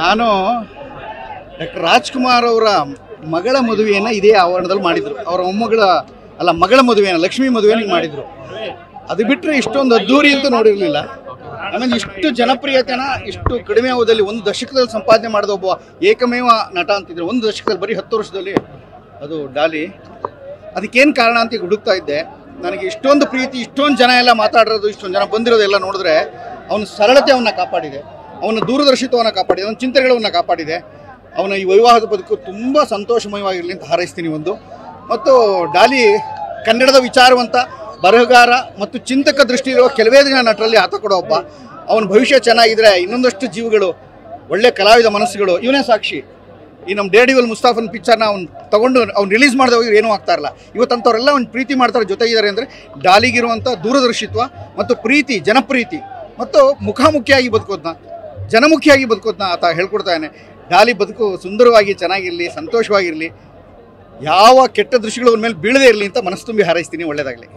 ನಾನು ಡಾಕ್ಟರ್ ರಾಜ್ಕುಮಾರ್ ಅವರ ಮಗಳ ಮದುವೆಯನ್ನು ಇದೇ ಆವರಣದಲ್ಲಿ ಮಾಡಿದರು. ಅವರ ಮಗಳ ಮದುವೆಯನ್ನು, ಲಕ್ಷ್ಮೀ ಮದುವೆಯನ್ನು ಮಾಡಿದರು. ಅದು ಬಿಟ್ಟರೆ ಇಷ್ಟೊಂದು ಅದ್ದೂರಿ ಅಂತ ನೋಡಿರಲಿಲ್ಲ. ಆಮೇಲೆ ಇಷ್ಟು ಜನಪ್ರಿಯತೆನ ಇಷ್ಟು ಕಡಿಮೆ ಅವಧಿಯಲ್ಲಿ 1 ದಶಕದಲ್ಲಿ ಸಂಪಾದನೆ ಮಾಡಿದ ಒಬ್ಬ ಏಕಮೇವ ನಟ ಅಂತಿದ್ರು. 1 ದಶಕದಲ್ಲಿ ಬರೀ 10 ವರ್ಷದಲ್ಲಿ ಅದು ಡಾಲಿ. ಅದಕ್ಕೇನು ಕಾರಣ ಅಂತ ಈಗ ಹುಡುಕ್ತಾ ಇದ್ದೆ. ನನಗೆ ಇಷ್ಟೊಂದು ಪ್ರೀತಿ, ಇಷ್ಟೊಂದು ಜನ ಎಲ್ಲ ಮಾತಾಡಿರೋದು, ಇಷ್ಟೊಂದು ಜನ ಬಂದಿರೋದೆಲ್ಲ ನೋಡಿದ್ರೆ ಅವನ ಸರಳತೆ ಅವನ್ನ ಕಾಪಾಡಿದೆ, ಅವನ ದೂರದರ್ಶಿತ್ವವನ್ನು ಕಾಪಾಡಿದೆ, ಅವನ ಚಿಂತನೆಗಳನ್ನು ಕಾಪಾಡಿದೆ. ಅವನ ಈ ವೈವಾಹಿಕ ಬದುಕು ತುಂಬ ಸಂತೋಷಮಯವಾಗಿರಲಿ ಅಂತ ಹಾರೈಸ್ತೀನಿ. ಮತ್ತು ಡಾಲಿ ಕನ್ನಡದ ವಿಚಾರವಂತ ಬರಹಗಾರ ಮತ್ತು ಚಿಂತಕ ದೃಷ್ಟಿ ಇರುವ ಕೆಲವೇ ದಿನ ನಟರಲ್ಲಿ ಆತ ಕೂಡ ಒಬ್ಬ. ಅವನ ಭವಿಷ್ಯ ಚೆನ್ನಾಗಿದ್ರೆ ಇನ್ನೊಂದಷ್ಟು ಜೀವಗಳು, ಒಳ್ಳೆ ಕಲಾವಿದ ಮನಸ್ಸುಗಳು, ಇವನೇ ಸಾಕ್ಷಿ. ಈ ನಮ್ಮ ಡೇರ್ಡೆವಿಲ್ ಮುಸ್ತಾಫನ್ ಪಿಕ್ಚರ್ನ ಅವ್ನು ರಿಲೀಸ್ ಮಾಡಿದ ಹೋಗಿ ಏನೂ ಆಗ್ತಾ ಇರಲ್ಲ. ಇವತ್ತಂಥವರೆಲ್ಲ ಅವ್ನು ಪ್ರೀತಿ ಮಾಡ್ತಾರೆ, ಜೊತೆಗಿದ್ದಾರೆ ಅಂದರೆ ಡಾಲಿಗಿರುವಂಥ ದೂರದರ್ಶಿತ್ವ ಮತ್ತು ಪ್ರೀತಿ, ಜನಪ್ರೀತಿ ಮತ್ತು ಮುಖಾಮುಖಿಯಾಗಿ ಬದುಕೋದನ್ನ, ಜನಮುಖಿಯಾಗಿ ಬದುಕೋದನ್ನ ಆತ ಹೇಳ್ಕೊಡ್ತಾನೆ. ಡಾಲಿ ಬದುಕು ಸುಂದರವಾಗಿ, ಚೆನ್ನಾಗಿರಲಿ, ಸಂತೋಷವಾಗಿರಲಿ, ಯಾವ ಕೆಟ್ಟ ದೃಶ್ಯಗಳು ಅವನ ಮೇಲೆ ಬೀಳದೇ ಇರಲಿ ಅಂತ ಮನಸ್ಸು ತುಂಬಿ ಹಾರೈಸ್ತೀನಿ. ಒಳ್ಳೆಯದಾಗಲಿ.